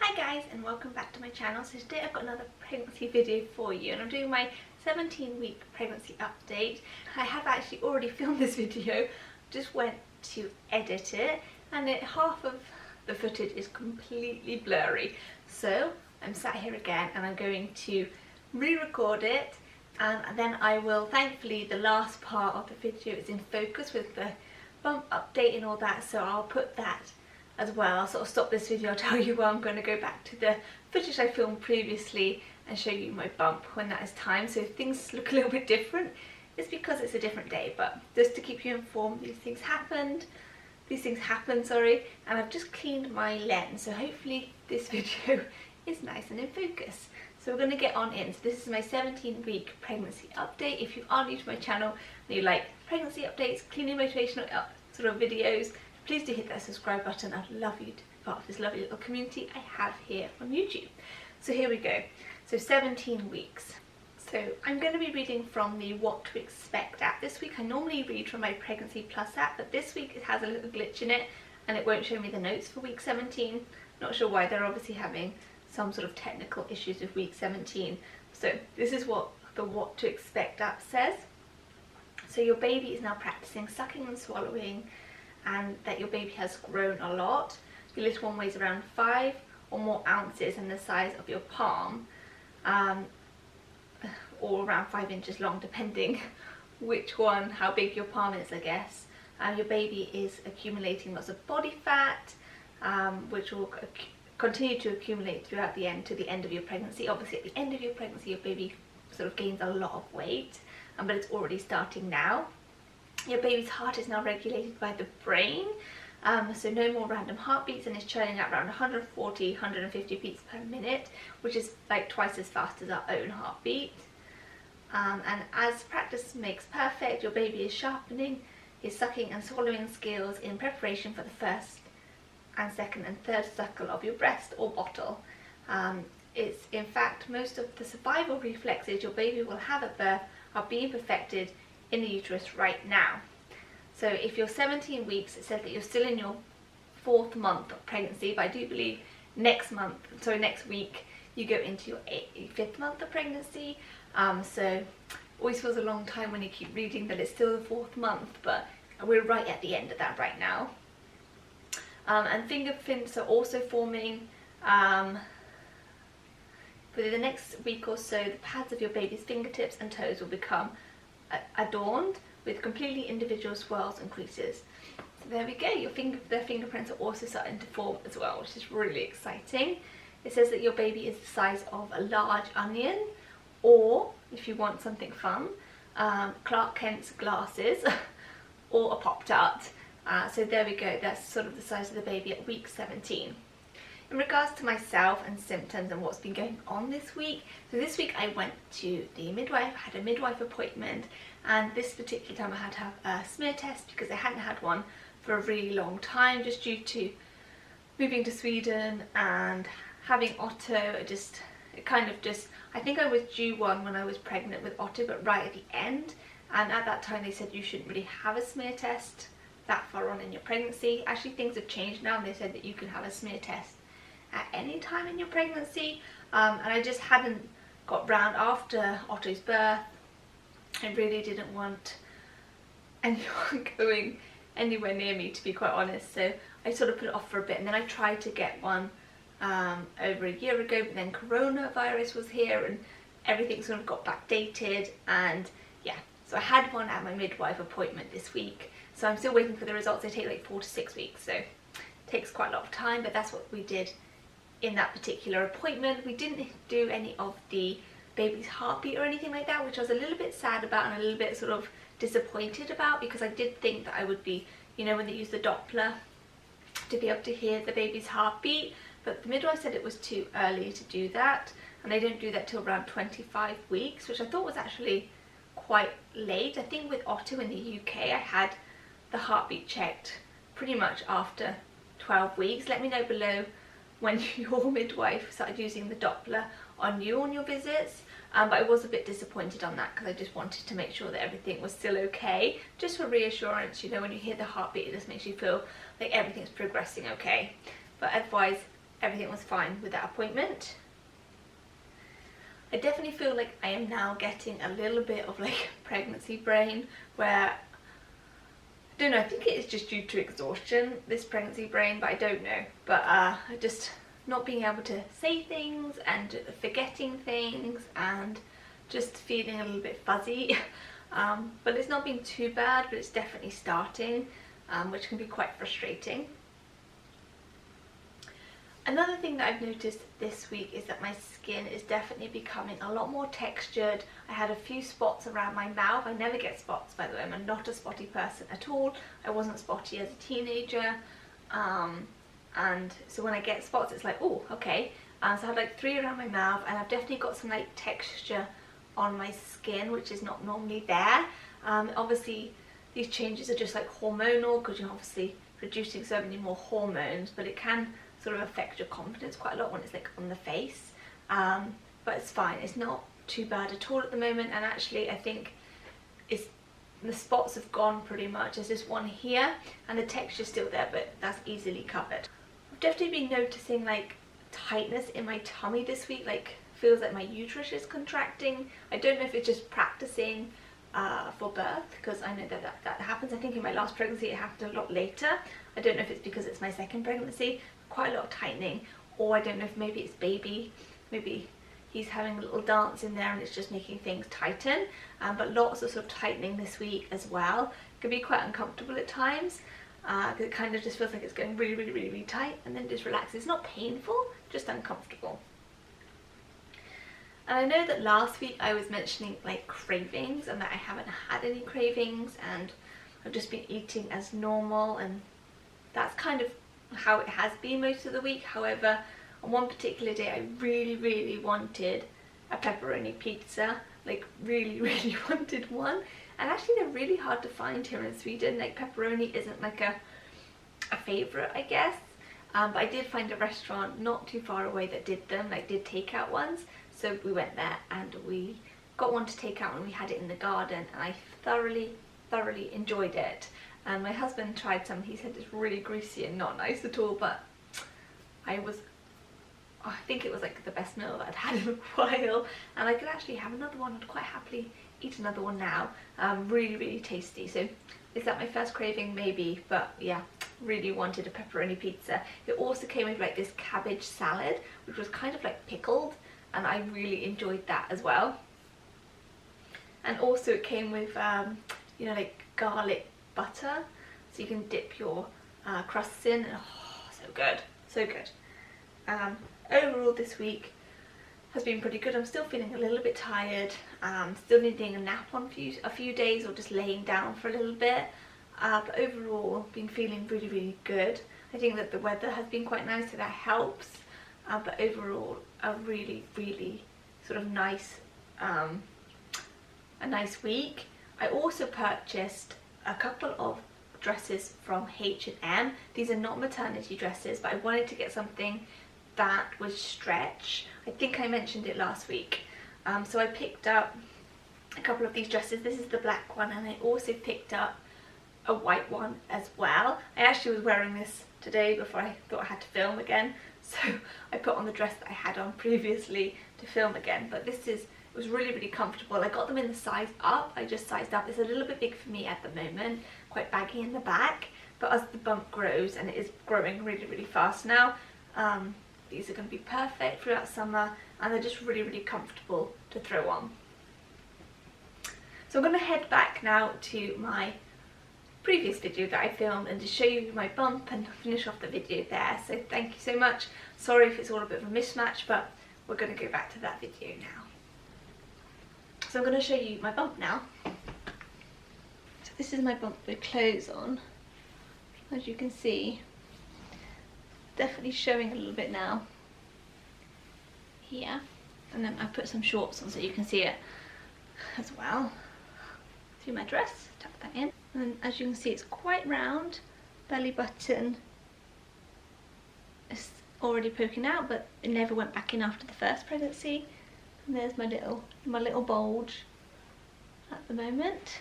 Hi guys, and welcome back to my channel. So today I've got another pregnancy video for you, and I'm doing my 17-week pregnancy update. I have actually already filmed this video, just went to edit it, and half of the footage is completely blurry. So I'm sat here again and I'm going to re-record it, and then I will, thankfully the last part of the video is in focus with the bump update and all that, so I'll put that as well. I'll sort of stop this video, I'll tell you where I'm going to go back to the footage I filmed previously and show you my bump when that is time. So if things look a little bit different, it's because it's a different day, but just to keep you informed, these things happen, and I've just cleaned my lens, so hopefully this video is nice and in focus. So we're going to get on in. So this is my 17-week pregnancy update. If you are new to my channel and you like pregnancy updates, cleaning motivational sort of videos, please do hit that subscribe button. I'd love you to be part of this lovely little community I have here on YouTube. So here we go. So 17 weeks. So I'm going to be reading from the What to Expect app this week. I normally read from my Pregnancy Plus app, but this week it has a little glitch in it and it won't show me the notes for week 17. Not sure why. They're obviously having some sort of technical issues with week 17. So this is what the What to Expect app says. So your baby is now practicing sucking and swallowing, and that your baby has grown a lot. Your little one weighs around 5 or more ounces in the size of your palm, or around 5 inches long, depending which one, how big your palm is, I guess. Your baby is accumulating lots of body fat, which will continue to accumulate throughout the end of your pregnancy. Obviously at the end of your pregnancy your baby sort of gains a lot of weight, but it's already starting now. Your baby's heart is now regulated by the brain, so no more random heartbeats, and is churning out around 140-150 beats per minute, which is like twice as fast as our own heartbeat. And as practice makes perfect, your baby is sharpening his sucking and swallowing skills in preparation for the first and second and third suckle of your breast or bottle. It's in fact most of the survival reflexes your baby will have at birth are being perfected in the uterus right now. So if you're 17 weeks, it says that you're still in your 4th month of pregnancy, but I do believe next week you go into your 5th month of pregnancy. So always feels a long time when you keep reading that it's still the 4th month, but we're right at the end of that right now. And fingerprints are also forming. Within the next week or so, the pads of your baby's fingertips and toes will become adorned with completely individual swirls and creases. So there we go, their fingerprints are also starting to form as well, which is really exciting. It says that your baby is the size of a large onion, or if you want something fun, Clark Kent's glasses or a Pop-Tart. So there we go, that's sort of the size of the baby at week 17. In regards to myself and symptoms and what's been going on this week, so this week I went to the midwife, I had a midwife appointment, and this particular time I had to have a smear test because I hadn't had one for a really long time, just due to moving to Sweden and having Otto. I think I was due one when I was pregnant with Otto, but right at the end, and at that time they said you shouldn't really have a smear test that far on in your pregnancy. Actually things have changed now, and they said that you can have a smear test at any time in your pregnancy, and I just hadn't got round after Otto's birth. I really didn't want anyone going anywhere near me, to be quite honest, so I sort of put it off for a bit, and then I tried to get one over a year ago, but then coronavirus was here and everything sort of got backdated, and yeah, so I had one at my midwife appointment this week, so I'm still waiting for the results. They take like 4 to 6 weeks, so it takes quite a lot of time, but that's what we did in that particular appointment. We didn't do any of the baby's heartbeat or anything like that, which I was a little bit sad about and a little bit sort of disappointed about, because I did think that I would be, you know, when they use the Doppler to be able to hear the baby's heartbeat, but the midwife said it was too early to do that, and they don't do that till around 25 weeks, which I thought was actually quite late. I think with Otto in the UK I had the heartbeat checked pretty much after 12 weeks. Let me know below when your midwife started using the Doppler on you on your visits, but I was a bit disappointed on that because I just wanted to make sure that everything was still okay, just for reassurance. You know, when you hear the heartbeat, it just makes you feel like everything's progressing okay, but otherwise everything was fine with that appointment. I definitely feel like I am now getting a little bit of like pregnancy brain, where I don't know, I think it is just due to exhaustion, this pregnancy brain, but I don't know. But just not being able to say things and forgetting things and just feeling a little bit fuzzy. But it's not been too bad, but it's definitely starting, which can be quite frustrating. Another thing that I've noticed this week is that my skin is definitely becoming a lot more textured. I had a few spots around my mouth. I never get spots, by the way. I'm not a spotty person at all. I wasn't spotty as a teenager. And so when I get spots, it's like, oh, okay. So I had like 3 around my mouth, and I've definitely got some like texture on my skin, which is not normally there. Obviously, these changes are just like hormonal, because you're obviously producing so many more hormones, but it can sort of affect your confidence quite a lot when it's like on the face. But it's fine, it's not too bad at all at the moment, and actually I think the spots have gone pretty much. There's just one here and the texture's still there, but that's easily covered. I've definitely been noticing like tightness in my tummy this week, like feels like my uterus is contracting. I don't know if it's just practicing for birth, because I know that happens. I think in my last pregnancy it happened a lot later. I don't know if it's because it's my second pregnancy, quite a lot of tightening, or I don't know if maybe it's baby, maybe he's having a little dance in there and it's just making things tighten. But lots of sort of tightening this week as well. It can be quite uncomfortable at times, because it kind of just feels like it's going really, really, really, really tight, and then it just relaxes. It's not painful, just uncomfortable. And I know that last week I was mentioning like cravings, and that I haven't had any cravings, and I've just been eating as normal, and that's kind of how it has been most of the week. However, on one particular day I really, really wanted a pepperoni pizza, like really, really wanted one. And actually they're really hard to find here in Sweden. Like pepperoni isn't like a favourite, I guess. But I did find a restaurant not too far away that did them, like did takeout ones. So we went there and we got one to take out, and we had it in the garden, and I thoroughly enjoyed it. And my husband tried some. He said it's really greasy and not nice at all, but I think it was like the best meal that I'd had in a while, and I could actually have another one. I'd quite happily eat another one now. Really, really tasty. So is that my first craving? Maybe, but yeah, really wanted a pepperoni pizza. It also came with like this cabbage salad, which was kind of like pickled, and I really enjoyed that as well. And also it came with you know, like garlic butter, so you can dip your crusts in. Oh, so good, so good. Overall this week has been pretty good. I'm still feeling a little bit tired, still needing a nap on a few days, or just laying down for a little bit, but overall been feeling really, really good. I think that the weather has been quite nice, so that helps, but overall a really, really sort of nice a nice week. I also purchased a couple of dresses from H&M. These are not maternity dresses, but I wanted to get something that was stretch. I think I mentioned it last week. So I picked up a couple of these dresses. This is the black one, and I also picked up a white one as well. I actually was wearing this today before I thought I had to film again, so I put on the dress that I had on previously to film again. But it was really, really comfortable. I got them in the size up. I just sized up. It's a little bit big for me at the moment, quite baggy in the back, but as the bump grows, and it is growing really, really fast now, these are going to be perfect throughout summer, and they're just really, really comfortable to throw on. So I'm going to head back now to my previous video that I filmed, and to show you my bump and finish off the video there. So thank you so much. Sorry if it's all a bit of a mismatch, but we're going to go back to that video now. So I'm going to show you my bump now. So this is my bump with clothes on. As you can see, definitely showing a little bit now here, and then I put some shorts on so you can see it as well through my dress. Tuck that in, and as you can see, it's quite round. Belly button is already poking out, but it never went back in after the first pregnancy. And there's my little bulge at the moment,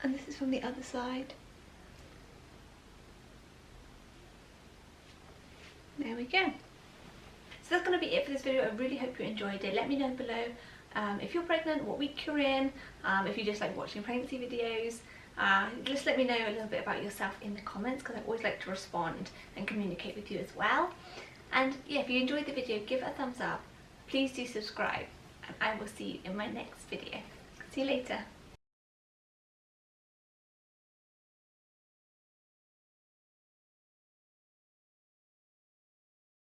and this is from the other side. There we go. So that's going to be it for this video. I really hope you enjoyed it. Let me know below if you're pregnant, what week you're in, if you just like watching pregnancy videos. Just let me know a little bit about yourself in the comments, because I always like to respond and communicate with you as well. And yeah, if you enjoyed the video, give it a thumbs up. Please do subscribe, and I will see you in my next video. See you later.